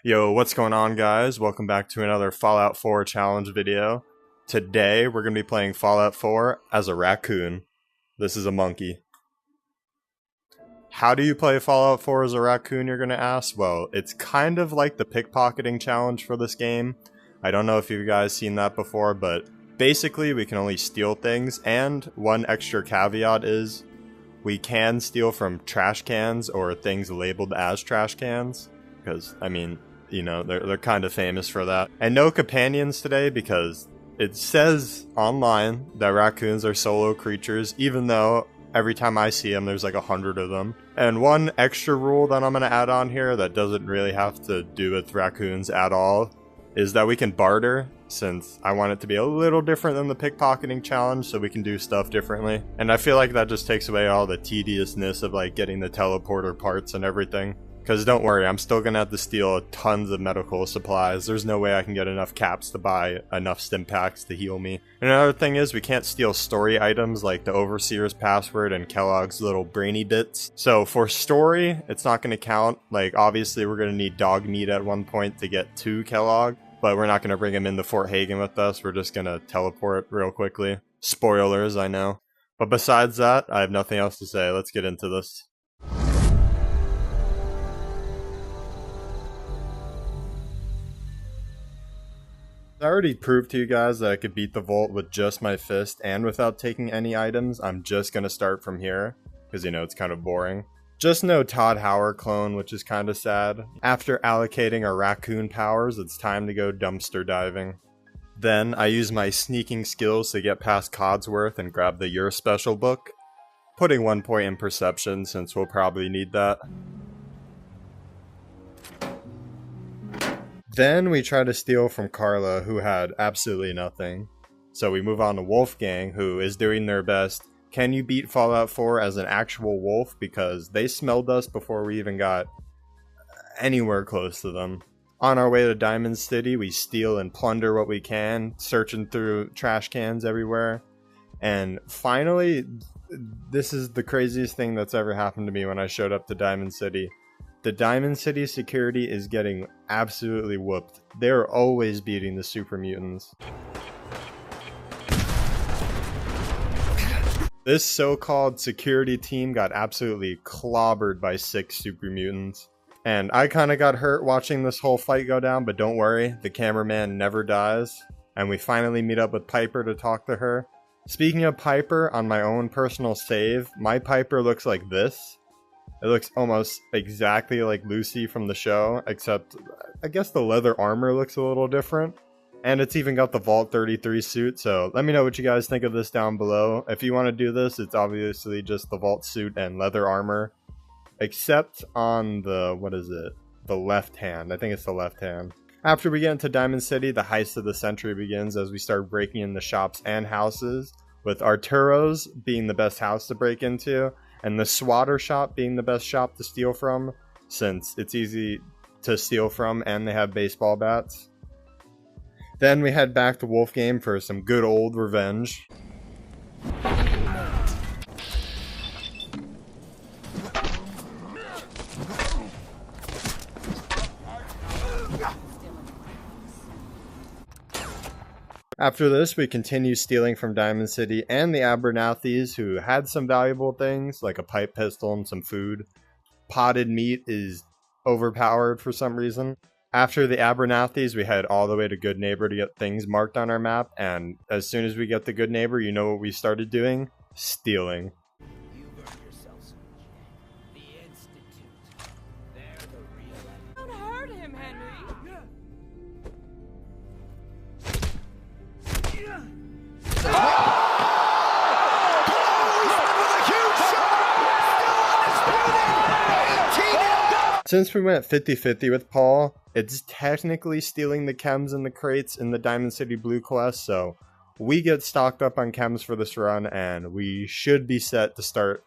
Yo, what's going on, guys? Welcome back to another Fallout 4 challenge video. Today, we're going to be playing Fallout 4 as a raccoon. This is a monkey. How do you play Fallout 4 as a raccoon, you're going to ask? Well, it's kind of like the pickpocketing challenge for this game. I don't know if you guys seen that before, but basically we can only steal things, and one extra caveat is we can steal from trash cans or things labeled as trash cans, because, I mean, you know, they're kind of famous for that. And no companions today because it says online that raccoons are solo creatures, even though every time I see them, there's like 100 of them. And one extra rule that I'm going to add on here that doesn't really have to do with raccoons at all is that we can barter, since I want it to be a little different than the pickpocketing challenge, so we can do stuff differently. And I feel like that just takes away all the tediousness of like getting the teleporter parts and everything. Because don't worry, I'm still going to have to steal tons of medical supplies. There's no way I can get enough caps to buy enough stim packs to heal me. And another thing is, we can't steal story items like the Overseer's password and Kellogg's little brainy bits. So for story, it's not going to count. Like, obviously we're going to need dog meat at one point to get to Kellogg, but we're not going to bring him into Fort Hagen with us. We're just going to teleport real quickly. Spoilers, I know. But besides that, I have nothing else to say. Let's get into this. I already proved to you guys that I could beat the vault with just my fist and without taking any items. I'm just going to start from here, because you know, it's kind of boring. Just no Todd Howard clone, which is kind of sad. After allocating our raccoon powers, it's time to go dumpster diving. Then I use my sneaking skills to get past Codsworth and grab the Your Special book, putting 1 point in perception since we'll probably need that. Then we try to steal from Carla, who had absolutely nothing. So we move on to Wolfgang, who is doing their best. Can you beat Fallout 4 as an actual wolf? Because they smelled us before we even got anywhere close to them. On our way to Diamond City, we steal and plunder what we can, searching through trash cans everywhere. And finally, this is the craziest thing that's ever happened to me when I showed up to Diamond City. The Diamond City security is getting absolutely whooped. They're always beating the super mutants. This so-called security team got absolutely clobbered by 6 super mutants. And I kind of got hurt watching this whole fight go down, but don't worry, the cameraman never dies. And we finally meet up with Piper to talk to her. Speaking of Piper, on my own personal save, my Piper looks like this. It looks almost exactly like Lucy from the show, except I guess the leather armor looks a little different. And it's even got the Vault 33 suit, so let me know what you guys think of this down below. If you want to do this, it's obviously just the Vault suit and leather armor. Except on the, what is it? The left hand. I think it's the left hand. After we get into Diamond City, the heist of the century begins as we start breaking in the shops and houses, with Arturo's being the best house to break into, and the Swatter shop being the best shop to steal from, since it's easy to steal from and they have baseball bats. Then we head back to Wolfgang for some good old revenge. After this, we continue stealing from Diamond City and the Abernathys, who had some valuable things, like a pipe pistol and some food. Potted meat is overpowered for some reason. After the Abernathys, we head all the way to Good Neighbor to get things marked on our map, and as soon as we get to Good Neighbor, you know what we started doing? Stealing. Since we went 50-50 with Paul, it's technically stealing the chems and the crates in the Diamond City Blue quest, so we get stocked up on chems for this run, and we should be set to start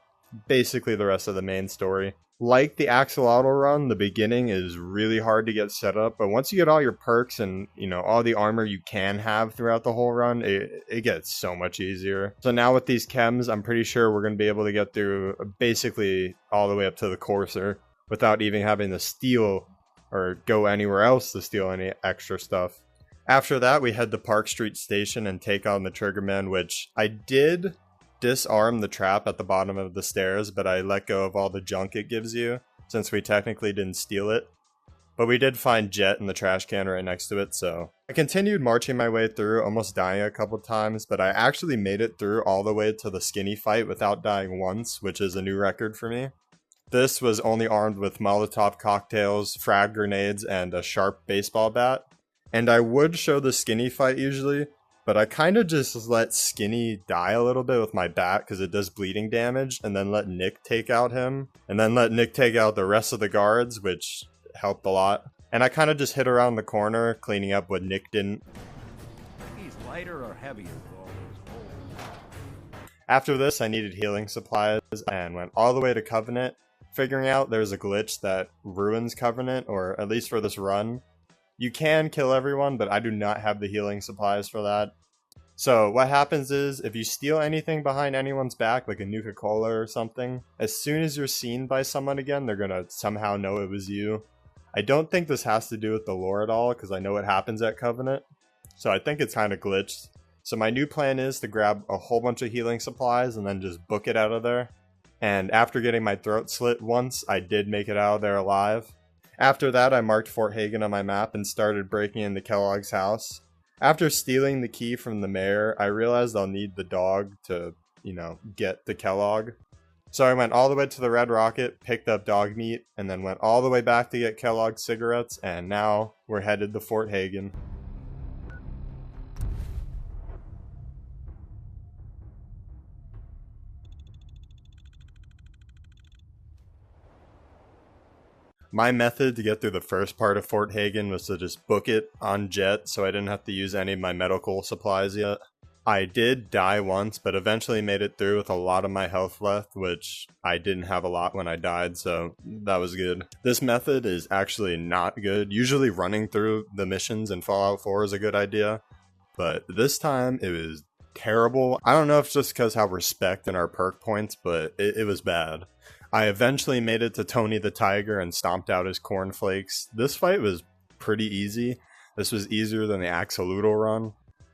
basically the rest of the main story. Like the Axolootl run, the beginning is really hard to get set up, but once you get all your perks and, you know, all the armor you can have throughout the whole run, it gets so much easier. So now with these chems, I'm pretty sure we're going to be able to get through basically all the way up to the Courser without even having to steal or go anywhere else to steal any extra stuff. After that, we head to Park Street Station and take on the Triggerman, which I did disarm the trap at the bottom of the stairs, but I let go of all the junk it gives you, since we technically didn't steal it. But we did find Jet in the trash can right next to it, so I continued marching my way through, almost dying a couple times, but I actually made it through all the way to the skinny fight without dying once, which is a new record for me. This was only armed with Molotov cocktails, frag grenades, and a sharp baseball bat. And I would show the skinny fight usually, but I kind of just let Skinny die a little bit with my bat because it does bleeding damage, and then let Nick take out him, and then let Nick take out the rest of the guards, which helped a lot. And I kind of just hid around the corner, cleaning up what Nick didn't. He's lighter or heavier for all those holes. After this, I needed healing supplies and went all the way to Covenant, figuring out there's a glitch that ruins Covenant, or at least for this run. You can kill everyone, but I do not have the healing supplies for that. So what happens is, if you steal anything behind anyone's back, like a Nuka-Cola or something, as soon as you're seen by someone again, they're gonna somehow know it was you. I don't think this has to do with the lore at all, because I know what happens at Covenant. So I think it's kind of glitched. So my new plan is to grab a whole bunch of healing supplies and then just book it out of there. And after getting my throat slit once, I did make it out of there alive. After that, I marked Fort Hagen on my map and started breaking into Kellogg's house. After stealing the key from the mayor, I realized I'll need the dog to, get to Kellogg. So I went all the way to the Red Rocket, picked up dog meat, and then went all the way back to get Kellogg cigarettes, and now we're headed to Fort Hagen. My method to get through the first part of Fort Hagen was to just book it on Jet, so I didn't have to use any of my medical supplies yet. I did die once, but eventually made it through with a lot of my health left, which I didn't have a lot when I died, so that was good. This method is actually not good. Usually running through the missions in Fallout 4 is a good idea, but this time it was terrible. I don't know if it's just because how respect in our perk points, but it was bad. I eventually made it to Tony the Tiger and stomped out his cornflakes. This fight was pretty easy. This was easier than the Axolootl run.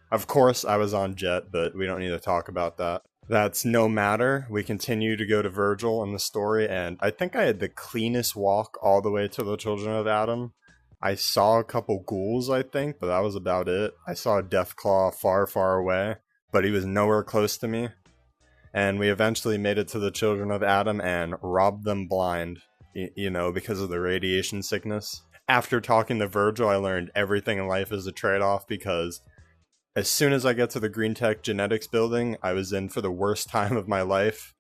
Of course, I was on Jet, but we don't need to talk about that. That's no matter. We continue to go to Virgil in the story, and I think I had the cleanest walk all the way to the Children of Adam. I saw a couple ghouls, I think, but that was about it. I saw a Deathclaw far, far away, but he was nowhere close to me. And we eventually made it to the Children of Adam and robbed them blind, because of the radiation sickness. After talking to Virgil, I learned everything in life is a trade-off, because as soon as I get to the Green Tech Genetics building, I was in for the worst time of my life.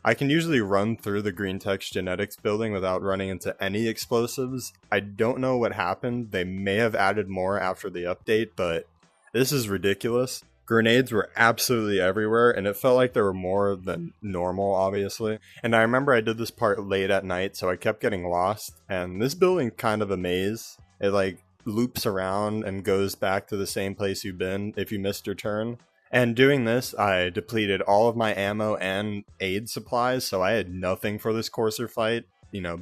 I can usually run through the Green Tech Genetics building without running into any explosives. I don't know what happened. They may have added more after the update, but this is ridiculous. Grenades were absolutely everywhere, and it felt like there were more than normal, obviously. And I remember I did this part late at night, so I kept getting lost. And this building's kind of a maze. It loops around and goes back to the same place you've been if you missed your turn. And doing this, I depleted all of my ammo and aid supplies, so I had nothing for this Courser fight,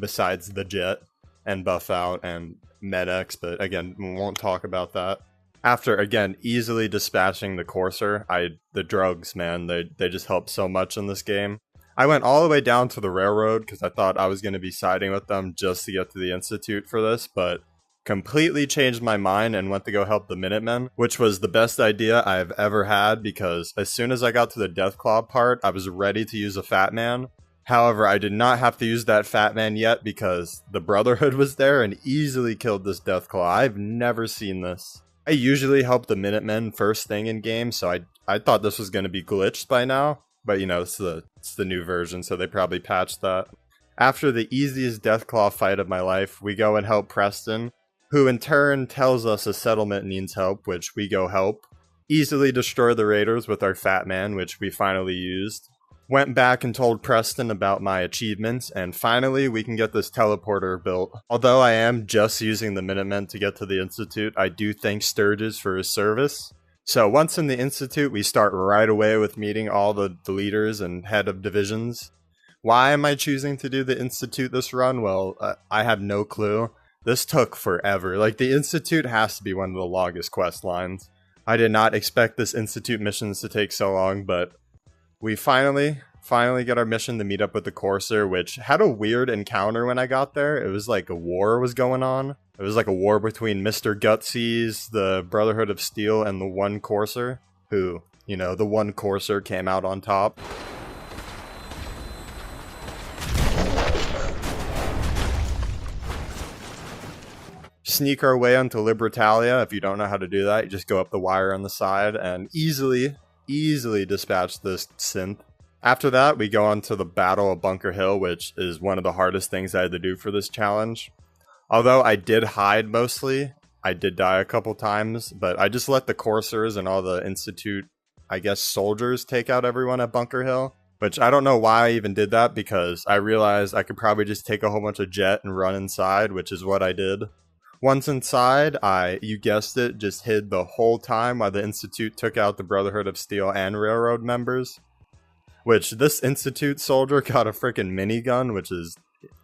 besides the Jet and Buff Out and Med-X, but again, we won't talk about that. After, again, easily dispatching the Courser, the drugs, man, they just help so much in this game. I went all the way down to the railroad because I thought I was going to be siding with them just to get to the Institute for this, but completely changed my mind and went to go help the Minutemen, which was the best idea I've ever had, because as soon as I got to the Deathclaw part, I was ready to use a Fat Man. However, I did not have to use that Fat Man yet because the Brotherhood was there and easily killed this Deathclaw. I've never seen this. I usually help the Minutemen first thing in game, so I thought this was going to be glitched by now, but it's the new version, so they probably patched that. After the easiest Deathclaw fight of my life, we go and help Preston, who in turn tells us a settlement needs help, which we go help. Easily destroy the raiders with our Fat Man, which we finally used. Went back and told Preston about my achievements, and finally we can get this teleporter built. Although I am just using the Minutemen to get to the Institute, I do thank Sturgis for his service. So once in the Institute, we start right away with meeting all the leaders and head of divisions. Why am I choosing to do the Institute this run? Well, I have no clue. This took forever. Like, the Institute has to be one of the longest quest lines. I did not expect this Institute missions to take so long, but we finally get our mission to meet up with the Courser, which had a weird encounter when I got there. It was like a war was going on. It was like a war between Mr. Gutsy's, the Brotherhood of Steel, and the one Courser, who, you know, the one Courser came out on top. Sneak our way onto Libertalia. If you don't know how to do that, you just go up the wire on the side and easily dispatch this synth. After that, we go on to the Battle of Bunker Hill, which is one of the hardest things I had to do for this challenge. Although I did hide mostly, I did die a couple times, but I just let the Coursers and all the Institute, I guess, soldiers take out everyone at Bunker Hill. Which I don't know why I even did that, because I realized I could probably just take a whole bunch of jet and run inside, which is what I did. Once inside, you guessed it, just hid the whole time while the Institute took out the Brotherhood of Steel and Railroad members. Which, this Institute soldier got a freaking minigun, which is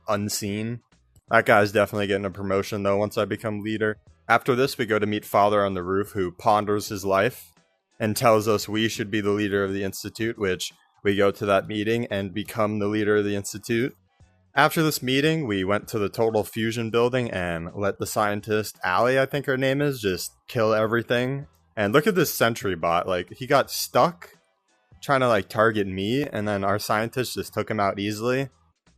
unseen. That guy's definitely getting a promotion though once I become leader. After this, we go to meet Father on the Roof, who ponders his life and tells us we should be the leader of the Institute, which we go to that meeting and become the leader of the Institute. After this meeting, we went to the Total Fusion building and let the scientist, Allie, I think her name is, just kill everything. And look at this sentry bot, like, he got stuck trying to, like, target me, and then our scientist just took him out easily.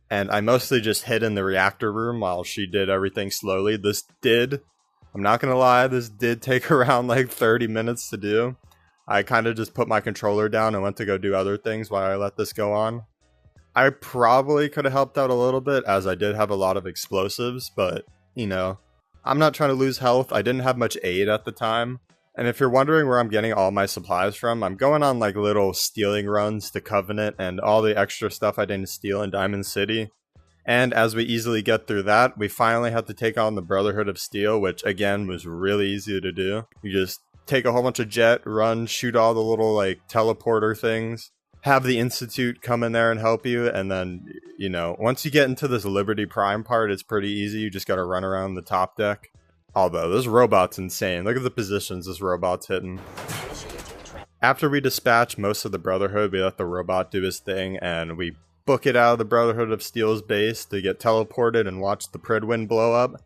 And I mostly just hid in the reactor room while she did everything slowly. I'm not gonna lie, this did take around, like, 30 minutes to do. I kind of just put my controller down and went to go do other things while I let this go on. I probably could have helped out a little bit, as I did have a lot of explosives, but, you know, I'm not trying to lose health. I didn't have much aid at the time. And if you're wondering where I'm getting all my supplies from, I'm going on like little stealing runs to Covenant and all the extra stuff I didn't steal in Diamond City. And as we easily get through that, we finally had to take on the Brotherhood of Steel, which again was really easy to do. You just take a whole bunch of jet, run, shoot all the little like teleporter things. Have the Institute come in there and help you, and then, you know, once you get into this Liberty Prime part, it's pretty easy. You just gotta run around the top deck. Although, this robot's insane. Look at the positions this robot's hitting. After we dispatch most of the Brotherhood, we let the robot do his thing, and we book it out of the Brotherhood of Steel's base to get teleported and watch the Pridwin blow up.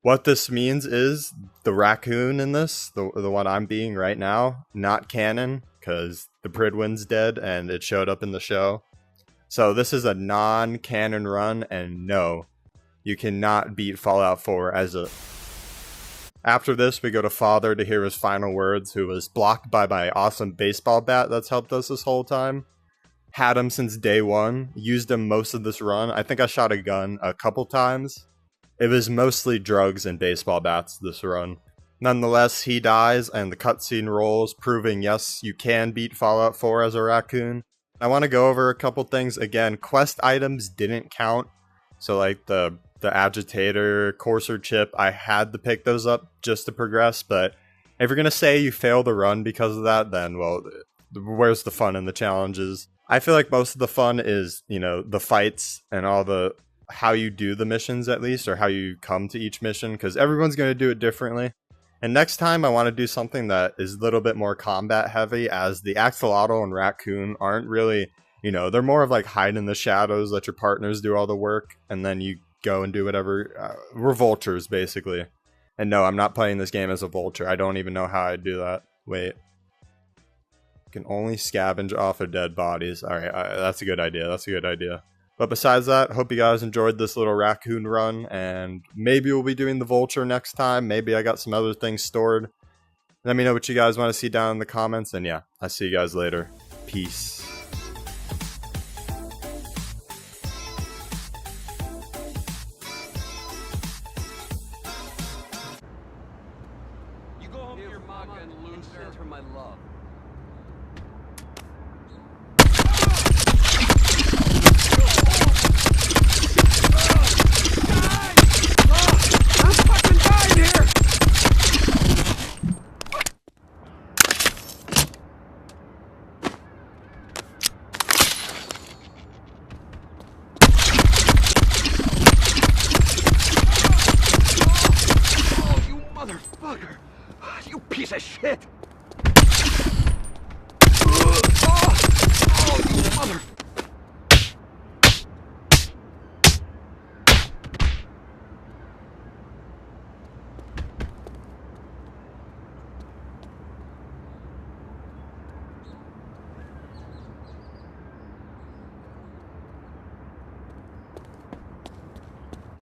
What this means is, the Raccoon in this, the one I'm being right now, not canon, because the Pridwin's dead and it showed up in the show. So this is a non-canon run, and no, you cannot beat Fallout 4 as a... After this, we go to Father to hear his final words, who was blocked by my awesome baseball bat that's helped us this whole time. Had him since day one, used him most of this run. I think I shot a gun a couple times. It was mostly drugs and baseball bats this run. Nonetheless, he dies and the cutscene rolls, proving yes, you can beat Fallout 4 as a raccoon. I want to go over a couple things. Again, quest items didn't count. So like the agitator, courser chip, I had to pick those up just to progress. But if you're going to say you fail the run because of that, then, well, where's the fun in the challenges? I feel like most of the fun is, you know, the fights and all the, how you do the missions at least, or how you come to each mission, because everyone's going to do it differently. And next time I want to do something that is a little bit more combat heavy, as the Axolootl and Raccoon aren't really, you know, they're more of like hide in the shadows, let your partners do all the work, and then you go and do whatever. We're vultures, basically. And no, I'm not playing this game as a vulture. I don't even know how I'd do that. Wait. You can only scavenge off of dead bodies. Alright, that's a good idea. That's a good idea. But besides that, hope you guys enjoyed this little raccoon run, and maybe we'll be doing the vulture next time. Maybe I got some other things stored. Let me know what you guys want to see down in the comments, and yeah, I'll see you guys later. Peace. You go home to your mama and lose her for my love. Motherfucker! You piece of shit!